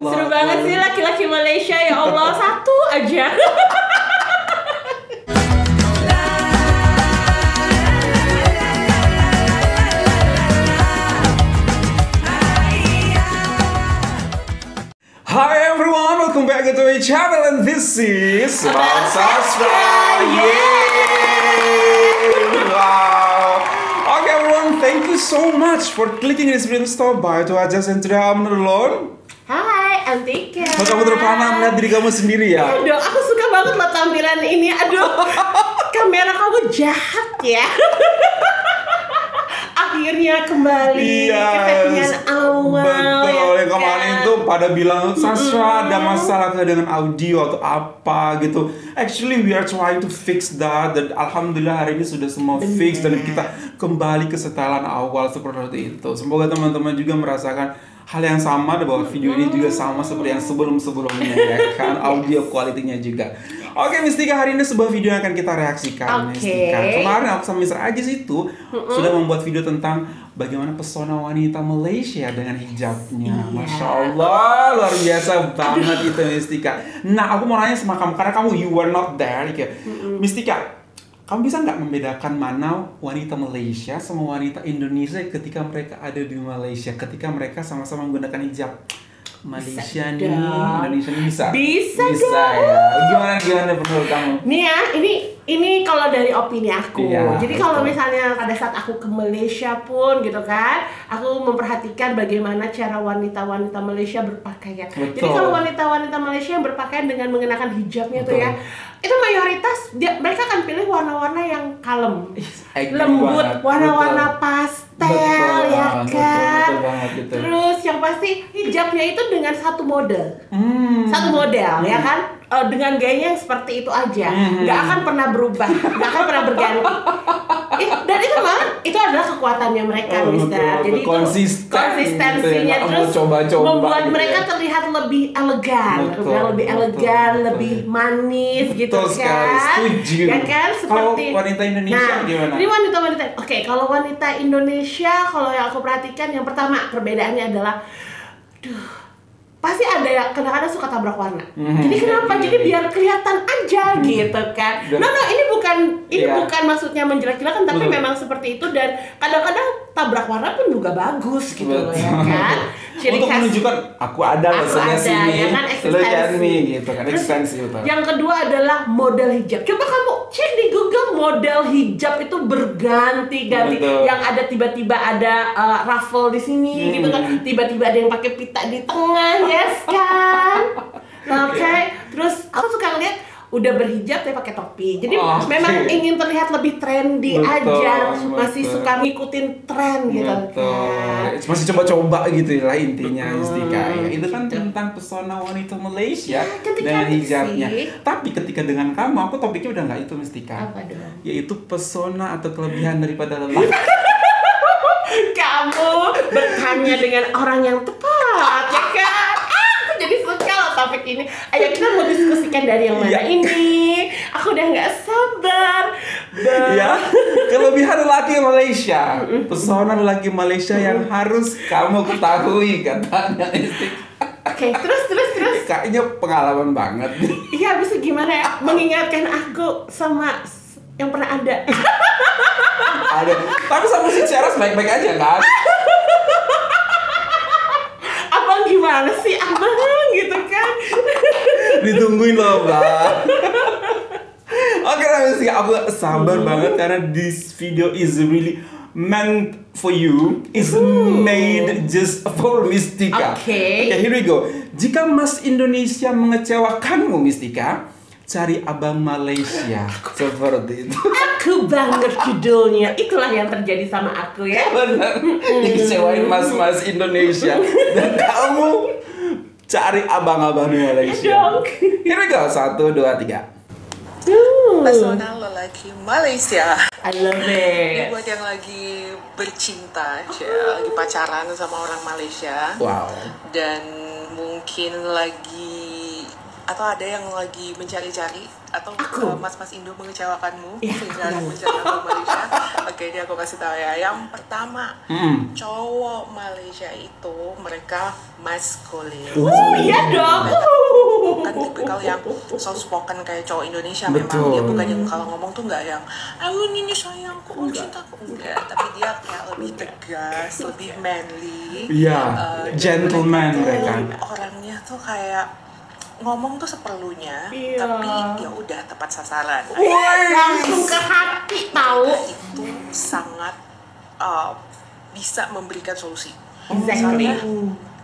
Seru banget sih laki-laki Malaysia, ya Allah, satu aja. Hi everyone, welcome back to my channel and this is About Sastra. Yay! Wow. Okay everyone, thank you so much for clicking this video. Stop by to adjust and today I'm not alone. Hai, I'm Tika. Kok kamu terpana melihat diri kamu sendiri ya? Aduh, aku suka banget loh tampilan ini. Aduh, kamera kamu jahat ya. Akhirnya kembali ke settingan awal. Betul, ya yang kemarin kan? itu pada bilang Sastra ada masalah dengan audio atau apa gitu. Actually we are trying to fix that, dan alhamdulillah hari ini sudah semua fix dan kita kembali ke setelan awal seperti itu. Semoga teman-teman juga merasakan hal yang sama, bahwa video ini juga sama seperti yang sebelum-sebelumnya ya kan, audio kualitinya juga. Oke Miss Tika, hari ini sebuah video yang akan kita reaksikan. Miss Tika, kemarin aku sama Mr. Ajis itu sudah membuat video tentang bagaimana pesona wanita Malaysia dengan hijabnya. Masya Allah, luar biasa banget itu Miss Tika. Nah aku mau nanya sama kamu, karena kamu you were not there gitu. Miss Tika, kamu bisa nggak membedakan mana wanita Malaysia sama wanita Indonesia ketika mereka ada di Malaysia, ketika mereka sama-sama menggunakan hijab? Malaysia nih, Indonesia nih bisa ya. Gimana menurut kamu? Nih ya, ini kalau dari opini aku. Iya, jadi kalau misalnya pada saat aku ke Malaysia pun gitu kan, aku memperhatikan bagaimana cara wanita-wanita Malaysia berpakaian. Betul. Jadi kalau wanita-wanita Malaysia yang berpakaian dengan mengenakan hijabnya tuh ya, itu mayoritas mereka akan pilih warna-warna yang kalem, lembut, warna-warna pastel ya kan. Betul. Terus yang pasti hijabnya itu dengan satu model, ya kan, dengan gayanya yang seperti itu aja, nggak akan pernah berubah, nggak akan pernah berganti. Dan itu malah itu adalah kekuatannya mereka, Mister. Jadi konsistensinya gitu ya, terus membuat gitu mereka terlihat lebih elegan, lebih manis gitu kan. Setuju. Ya kan, seperti kalau wanita Indonesia gimana? Ini wanita-wanita. Oke, kalau wanita Indonesia, kalau yang aku perhatikan, yang pertama perbedaannya adalah, pasti ada yang kadang-kadang suka tabrak warna. Jadi kenapa? Jadi biar kelihatan aja gitu kan. Ini bukan maksudnya menjelek-jelekan, tapi memang seperti itu, dan kadang-kadang tabrak warna pun juga bagus gitu loh ya kan. Untuk menunjukkan aku ada loh sini, ya kan, eksistensi gitu kan, eksistensi. Yang kedua adalah model hijab. Coba kamu cek di Google model hijab itu berganti-ganti. Yang ada tiba-tiba ada ruffle di sini gitu kan. Tiba-tiba ada yang pakai pita di tengah, yes kan. Oke. Terus aku suka ngeliat udah berhijab tapi pakai topi. Jadi memang ingin terlihat lebih trendy aja. Masih suka ngikutin tren gitu kan. Masih coba-coba gitu lah intinya Tika. Ya, itu kan tentang pesona wanita Malaysia dengan hijabnya. Tapi ketika dengan kamu, aku topiknya udah nggak itu Tika. Apa dong? Yaitu pesona atau kelebihan daripada lelaki. Kamu bertanya dengan orang yang tepat, ya kan? Aku jadi suka loh topik ini. Ayo kita mau diskusikan dari yang mana ini. Aku udah nggak sabar. Ya, kelebihan lelaki Malaysia, pesona lelaki Malaysia yang harus kamu ketahui katanya. Oke, terus. Kayaknya pengalaman banget. Iya, bisa gimana ya? Mengingatkan aku sama yang pernah ada. Ada, tapi sama si Ceras baik-baik aja kan? Abang gimana sih, abang gitu kan? Ditungguin loh, Bang. Oke, sih aku sabar banget karena this video is really meant for you, is made just for Miss Tika. Okay, here we go. Jika Mas Indonesia mengecewakanmu, Miss Tika, cari abang Malaysia. Seperti itu. Aku banget judulnya. Itulah yang terjadi sama aku ya. Benar. Dikecewain mas-mas Indonesia. Dan kamu cari abang-abang di Malaysia. Here we go. 1, 2, 3. Pesona lelaki Malaysia. I love it. Ini buat yang lagi bercinta, lagi pacaran sama orang Malaysia. Wow. Dan mungkin lagi, atau ada yang lagi mencari-cari, atau mas-mas Indo mengecewakanmu sehingga mencari orang Malaysia. Oke, ini aku kasih tahu ya. Yang pertama, cowok Malaysia itu mereka maskulin. Iya dong. Bukan tipikal yang soft spoken kayak cowok Indonesia. Betul. Memang dia bukan yang kalau ngomong tuh nggak yang ayo ini sayangku, cintaku, enggak. Tapi dia kayak lebih tegas, lebih manly. Iya, gentleman mereka. Orangnya tuh kayak ngomong tuh seperlunya, Iya. tapi ya udah tepat sasaran. Langsung ke hati tahu. Itu sangat bisa memberikan solusi. Exactly. Misalnya,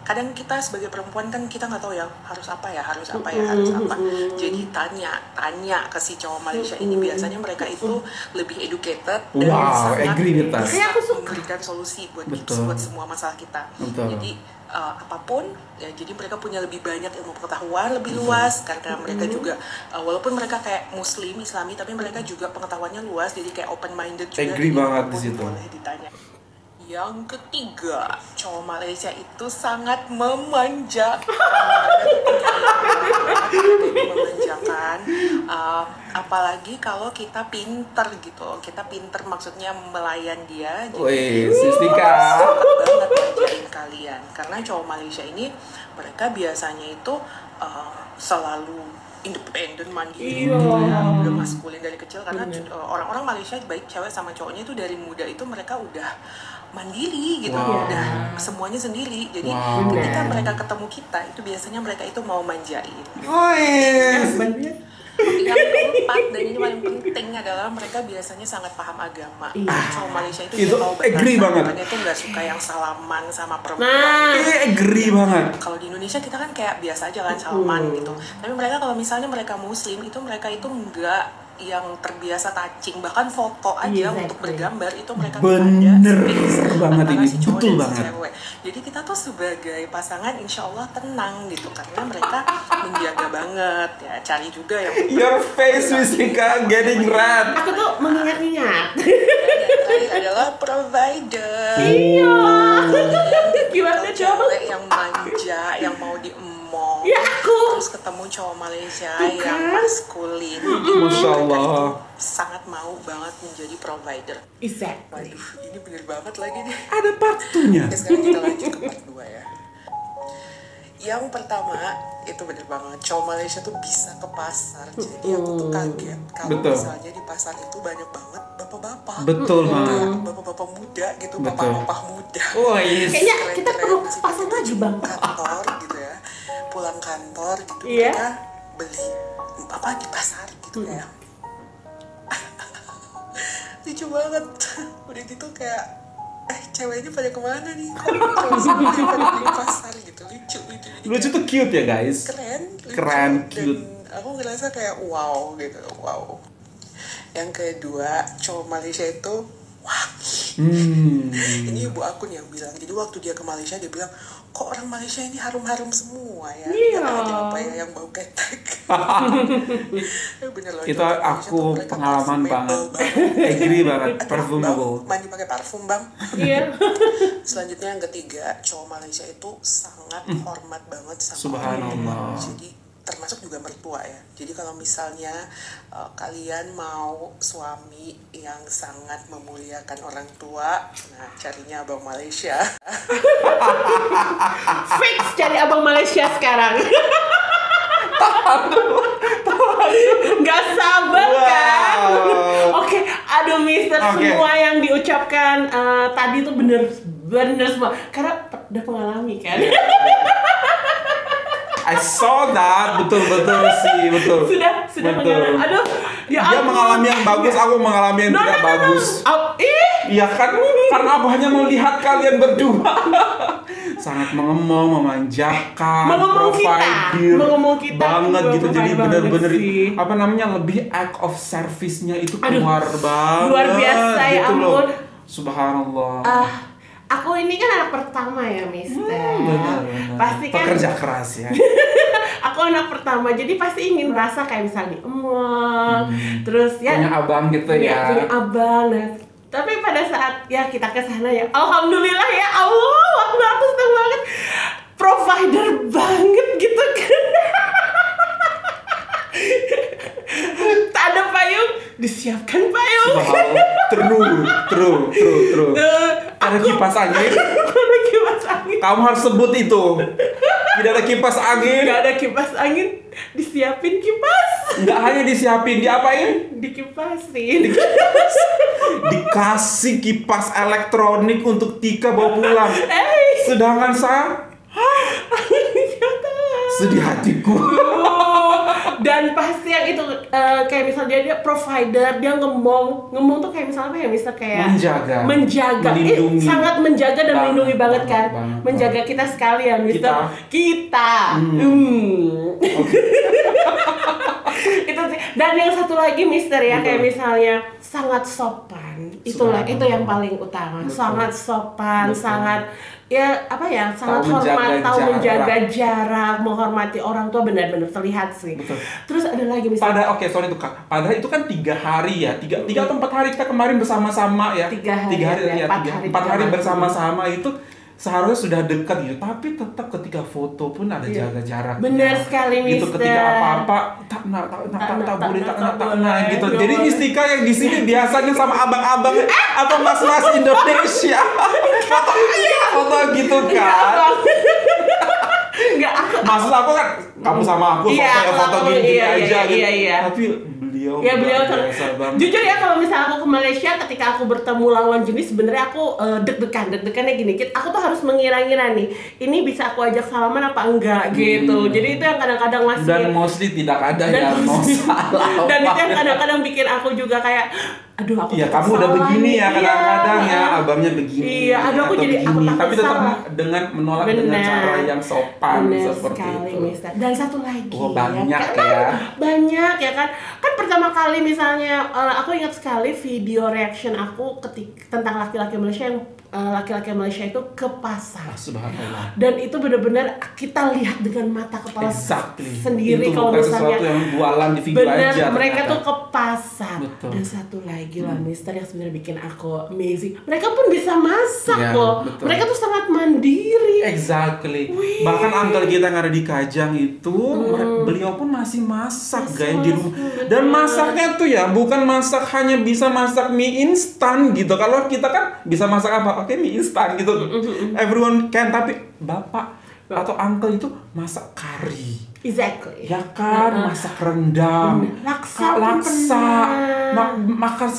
kadang kita sebagai perempuan kan kita nggak tahu ya harus apa. Jadi tanya ke si cowok Malaysia ini, biasanya mereka itu lebih educated dan Wow, sangat agree with that. Kayak aku suka. memberikan solusi buat Betul. buat semua masalah kita. Betul. Jadi apapun ya, jadi mereka punya lebih banyak ilmu pengetahuan lebih luas karena mereka juga walaupun mereka kayak Muslim Islami, tapi mereka juga pengetahuannya luas, jadi kayak open minded juga. Agree Jadi banget di apapun situ. boleh ditanya. Yang ketiga, cowok Malaysia itu sangat memanjakan. Memanjakan, apalagi kalau kita pinter gitu. Kita pinter maksudnya melayan dia. Wih, Sistika. Banget ngajarin kalian. Karena cowok Malaysia ini mereka biasanya itu selalu independen, mandiri, Iya. gitu ya, udah maskulin dari kecil. Karena orang-orang Malaysia baik cewek sama cowoknya itu dari muda itu mereka udah mandiri gitu, Wow. udah semuanya sendiri. Jadi Wow. ketika mereka ketemu kita itu biasanya mereka itu mau manjain. Wih. Yang keempat dan ini paling penting adalah mereka biasanya sangat paham agama. Cowok Malaysia itu Itu dia tahu agree batasan, banget. makanya itu nggak suka yang salaman sama perempuan. Nah, Agree banget. Kalau di Indonesia kita kan kayak biasa aja kan salaman gitu. Tapi mereka kalau misalnya mereka Muslim itu mereka itu enggak yang terbiasa touching, bahkan foto aja Exactly. untuk bergambar itu mereka Bener ada space banget antara ini, si cowok betul dan si banget. cewek. Jadi kita tuh sebagai pasangan insya Allah tenang gitu karena mereka menjaga banget ya, cari juga yang Your face, Sistika, getting red. aku tuh mengingat-ingat. yang terakhir adalah provider. Iya. Gimana Kalau coba? cewek yang manja, yang mau diemong, Ya aku. terus ketemu cowok Malaysia Tuh yang kan. maskulin, Masya Allah. mereka itu sangat mau banget menjadi provider. Exactly. Waduh, ini bener banget lagi nih. Ada part 2-nya. Oke, sekarang kita lanjut ke part 2 ya. Yang pertama, itu bener banget, cowok Malaysia tuh bisa ke pasar. Jadi aku tuh kaget kalau Betul. misalnya di pasar itu banyak banget bapak-bapak. Betul Kayak banget. bapak-bapak muda gitu, Betul. papa-papa muda. Wih. Kayaknya kita Keren-keren, perlu terus pasang kita lagi, Bang. kantor gitu ya, pulang kantor gitu, Iya. mereka beli apa di pasar gitu kayak lucu banget. Udah gitu kayak ceweknya pada kemana nih, kok cowok semua pada beli di pasar gitu, lucu. Jadi Lucu tuh cute ya, guys. keren, lucu. Keren, Dan cute. aku ngerasa kayak wow gitu, wow. Yang kedua, cowok Malaysia itu ini ibu akun yang bilang, jadi waktu dia ke Malaysia dia bilang, kok orang Malaysia ini harum-harum semua ya. Iya. Nggak ada apa ya yang bau ketek. Bener loh, Itu cowok Malaysia aku tuh mereka pengalaman parfumable banget. Agree banget. Bang, Perfumable. mandi pakai parfum bang. Iya. Selanjutnya yang ketiga, cowok Malaysia itu sangat hormat banget sama Subhanallah. orang tua. Jadi termasuk juga mertua ya. Jadi kalau misalnya kalian mau suami yang sangat memuliakan orang tua, nah carinya abang Malaysia. Fix cari abang Malaysia sekarang. Nggak sabar kan? Oke, aduh Mister, Oke. semua yang diucapkan tadi tuh bener semua. Karena udah mengalami kan. I saw that. Betul sih, betul. Sudah Betul. mengalami. Aduh, ya Dia ampun. mengalami yang bagus, aku mengalami yang tidak bagus. Iya kan? Karena aku hanya melihat kalian berdua sangat mengemong, memanjakan, Mengomong kita banget juga gitu. Jadi provide banget bener-bener sih. apa namanya, lebih act of service-nya itu Aduh, keluar banget. luar biasa, ya gitu loh. ampun. Subhanallah. Aku ini kan anak pertama ya, Mister. Benar. Pasti kan. Pekerja keras ya. Aku anak pertama, jadi pasti ingin merasa kayak misalnya emang, terus ya Punya abang gitu punya ya. abang. Nah, tapi pada saat ya kita ke sana ya, alhamdulillah ya Allah, aku seneng banget, provider banget gitu kan. Tak ada payung, disiapkan payung. Subhanallah. True. Ada kipas angin. Ada kipas angin. Kamu harus sebut itu. Tidak ada kipas angin. Nggak ada kipas angin, disiapin kipas. Nggak hanya disiapin, diapain? Dikipasin. Dikasih kipas elektronik untuk Tika bawa pulang. Sedangkan saya sedih hatiku. Dan pasti yang itu kayak misalnya dia provider, dia ngomong tuh kayak misalnya apa ya, misal kayak menjaga, sangat menjaga dan melindungi banget kan, menjaga kita sekalian, mister kita. Itu sih. Dan yang satu lagi mister ya, kayak misalnya sangat sopan, itu yang paling utama. Sangat sopan, sangat sangat hormat, tahu menjaga jarak, menghormati orang tua, benar-benar terlihat sih. Betul. Terus ada lagi misalnya. Padahal itu kan 3 hari ya, 3 atau 4 hari kita kemarin bersama-sama ya. 4 hari bersama-sama itu seharusnya sudah dekat gitu, tapi tetap ketika foto pun ada jaga jarak. Benar sekali, gitu. Mister. Ketika apa-apa tak boleh gitu. Jadi Miss Tika yang di sini biasanya sama abang-abang atau mas-mas Indonesia. Foto gitu kan. Enggak, maksud aku kan kamu sama aku foto gini aja gitu. Tapi beliau jujur ya, kalau misalnya aku ke Malaysia, ketika aku bertemu lawan jenis, sebenarnya aku deg-degannya gini, aku tuh harus mengira-ngira nih, ini bisa aku ajak salaman apa enggak gitu. Jadi itu yang kadang-kadang masih, dan mostly tidak ada yang mau salah. Dan itu yang kadang-kadang bikin aku juga kayak, aduh aku kamu udah begini ya kadang-kadang ya, abangnya begini. Aku jadi begini. Tapi tetap dengan menolak dengan cara yang sopan seperti itu. Mister. Dan satu lagi banyak ya kan pertama kali misalnya aku ingat sekali video reaction aku tentang laki-laki Malaysia yang laki-laki Malaysia itu ke pasar. Subhanallah. Dan itu benar-benar kita lihat dengan mata kepala sendiri. Itu kalau misalnya sesuatu yang jualan di video aja. Mereka tuh ke pasar. Betul. Dan satu lagi lah Mister yang sebenarnya bikin aku amazing. Mereka pun bisa masak loh. Betul. Mereka tuh sangat mandiri. Exactly. Bahkan uncle kita yang ada di Kajang itu, beliau pun masih masak guys di rumah. Dan masaknya tuh ya bukan masak hanya bisa masak mie instan gitu. Kalau kita kan bisa masak apa? Oke, mie instan gitu. Everyone can, tapi bapak atau uncle itu masak kari. Exactly. Ya kan, masak rendang, laksa,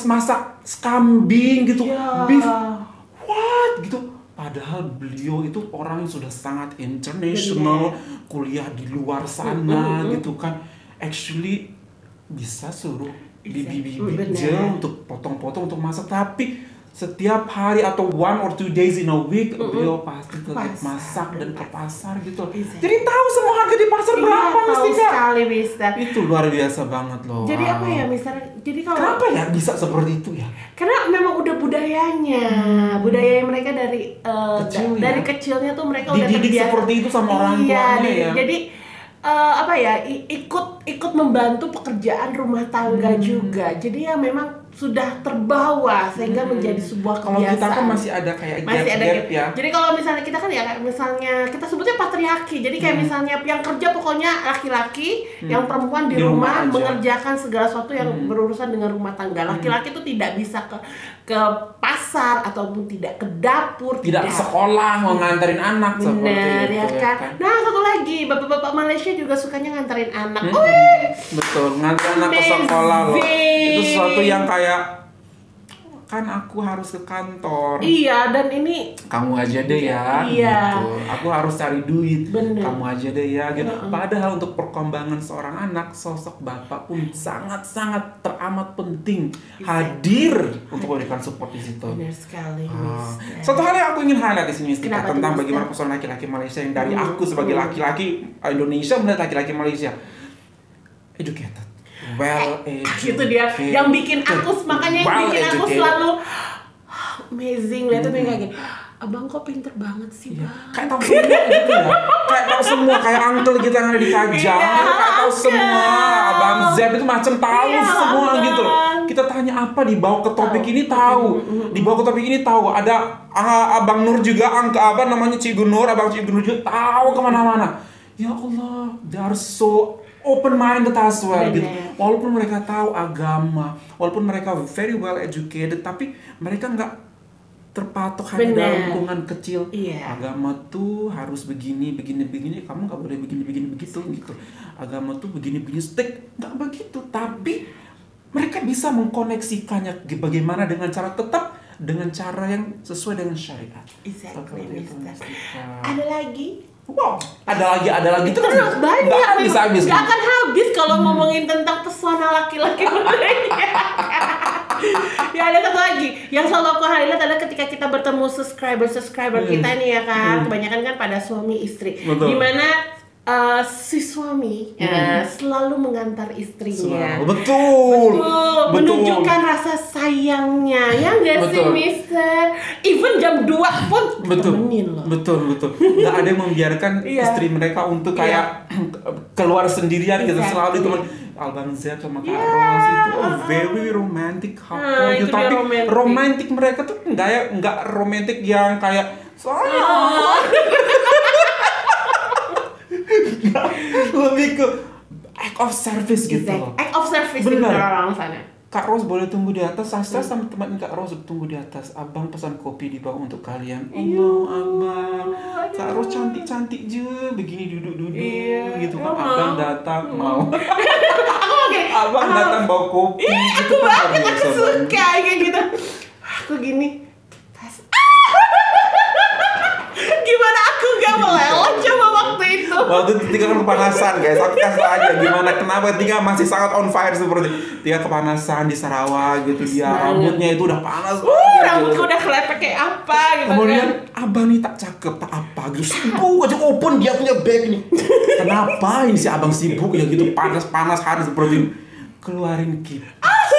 masak kambing gitu, beef, what gitu. Padahal beliau itu orang yang sudah sangat international, kuliah di luar sana gitu kan. Actually bisa suruh bibi untuk potong-potong untuk masak, tapi setiap hari atau 1 or 2 days in a week beliau pasti tetap masak dan ke pasar gitu. Jadi tahu semua harga di pasar berapa mesti sekali, Mister. Itu luar biasa banget loh. Jadi apa ya, Mister? Jadi kalau kenapa ya bisa seperti itu ya? Karena memang udah budayanya, budaya mereka dari kecilnya tuh mereka udah terbiasa seperti itu sama orang tuanya ya. Jadi ikut membantu pekerjaan rumah tangga juga. Jadi ya memang sudah terbawa sehingga menjadi sebuah kebiasaan. Kalau kita kan masih ada kayak gap ya. Jadi kalau misalnya kita kan ya misalnya kita sebutnya patriarki. Jadi kayak misalnya yang kerja pokoknya laki-laki, yang perempuan di rumah mengerjakan segala sesuatu yang berurusan dengan rumah tangga. Laki-laki itu tidak bisa ke pasar ataupun tidak ke dapur, tidak sekolah mau nganterin anak seperti itu ya kan. Nah, satu lagi, bapak-bapak Malaysia juga sukanya nganterin anak. Betul, nganterin anak ke sekolah loh. Itu sesuatu yang kayak kan aku harus ke kantor. Iya, dan ini kamu aja deh ya. Iya. Gitu. Aku harus cari duit. Bener. Kamu aja deh ya gitu. Padahal untuk perkembangan seorang anak, sosok bapak pun sangat-sangat teramat penting hadir untuk memberikan support di situ. Benar sekali. Satu hal yang aku ingin highlight di sini tentang bagaimana persoalan laki-laki Malaysia yang dari aku sebagai laki-laki Indonesia melihat laki-laki Malaysia educated. Itu dia yang bikin aku, makanya yang bikin aku selalu amazing lihat tuh kayak gini. Abang kok pinter banget sih, Bang. Kayak tahu semua gitu ya. Kayak tahu semua, kayak uncle kita yang ada di Kajang, kayak tahu semua. Abang Z itu macam tahu semua gitu. Kita tanya apa dibawa ke topik ini tahu. Dibawa ke topik ini tahu. Ada Abang Nur juga, Cik Nur, Abang Cik Nur juga tahu kemana-mana. ya Allah, they are so open minded as well gitu. Bener. Walaupun mereka tahu agama, walaupun mereka very well educated, tapi mereka nggak terpatok hanya Bener. dalam lingkungan kecil. Iya. Agama tuh harus begini, kamu nggak boleh begini begitu gitu. Agama tuh begini stick, nggak begitu. Tapi mereka bisa mengkoneksikannya bagaimana dengan cara tetap dengan cara yang sesuai dengan syariat. Exactly, Seperti itu, Mister. Mustika. Ada lagi? Wow, ada lagi itu kan Terus banyak. nggak habis. Nggak akan habis kalau ngomongin tentang pesona laki-laki mereka. Ya ada satu lagi yang selalu aku highlight adalah ketika kita bertemu subscriber kita nih ya kan, kebanyakan kan pada suami istri. Betul. Dimana si suami selalu mengantar istrinya. Betul. Menunjukkan rasa sayangnya, ya nggak sih, Betul. Mister? Even jam 2 pun temenin loh. Betul. Nggak ada yang membiarkan Iya. istri mereka untuk kayak keluar sendirian gitu. Exactly. Selalu ditemen Abang Z sama Kak Ros itu very romantic couple itu gitu. dia Tapi romantic. romantic mereka tuh nggak romantic yang kayak sayang. Lebih ke act of service gitu loh. Act of service Bener. di orang sana. Kak Ros boleh tunggu di atas, saya sama teman Kak Ros tunggu di atas. Abang pesan kopi di bawah untuk kalian. Allah, Abang. Kak Ros cantik-cantik je, begini duduk-duduk gitu kan. Abang datang mau. Abang datang bawa kopi. Ih, gitu aku kan banget, luar aku biasa suka banget. kayak gitu. Aku gini. Gimana aku gak meleleh coba waktu itu. Waktu itu Tika kan kepanasan guys, aku kasih aja gimana kenapa Tika masih sangat on fire seperti Tika kepanasan di Sarawak gitu, dia rambutnya itu udah panas banget Rambutku gitu. udah kelepek kayak apa gitu Kemudian kan. abang nih tak cakep, tak apa gitu, sibuk aja open dia punya bag nih. Kenapa ini si abang sibuk ya gitu, panas-panas hari seperti ini. Keluarin kipas,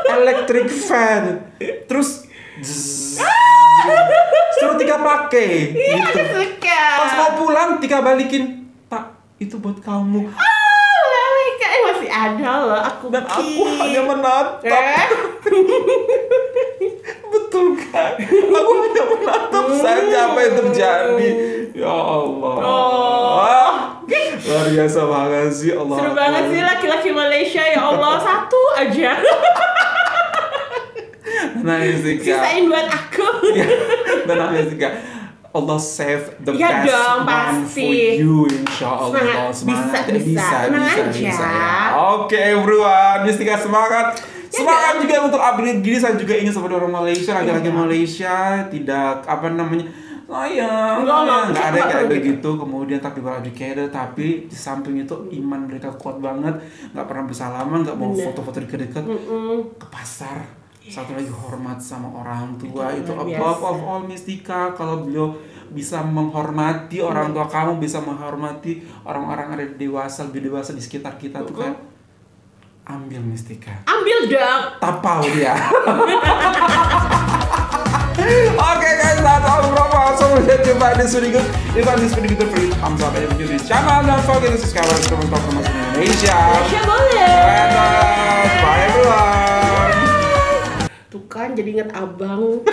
electric fan, terus zzz, suruh Tika pakai Iya, gitu. aku suka. Pas mau pulang Tika balikin, tak itu buat kamu. Leleh kayak masih ada loh aku. Dan aku hanya menatap. Betul kan? Aku hanya menatap saja apa yang terjadi. Ya Allah. Luar biasa banget sih Allah. Seru banget sih laki-laki Malaysia, ya Allah, satu aja. Nice Tika. Sisain buat aku. Dan nice Tika. Allah save the Ya best dong, one pasti. for you, insya Allah. Semangat. Bisa. Tenang aja. Ya. Oke everyone, Miss Tika semangat. Semangat juga untuk upgrade gini. Saya juga ingin seperti orang Malaysia, laki-laki Malaysia tidak apa namanya sayang, nggak ada kayak begitu. Kemudian tapi well educated, tapi di samping itu iman mereka kuat banget, nggak pernah bersalaman, nggak mau foto-foto dekat-dekat ke pasar. Satu lagi hormat sama orang tua itu above of all Miss Tika. Kalau beliau bisa menghormati orang tua kamu, bisa menghormati orang-orang ada dewasa, lebih dewasa di sekitar kita tuh kan, ambil Miss Tika. Ambil dong. Tapau dia. Oke guys, that's all from us. So we'll jumpa di video. If this video good for you, thumbs up and give this channel. Don't forget to subscribe to Comment Talk from Indonesia. Malaysia boleh. Bye everyone. Tuh kan jadi inget abang.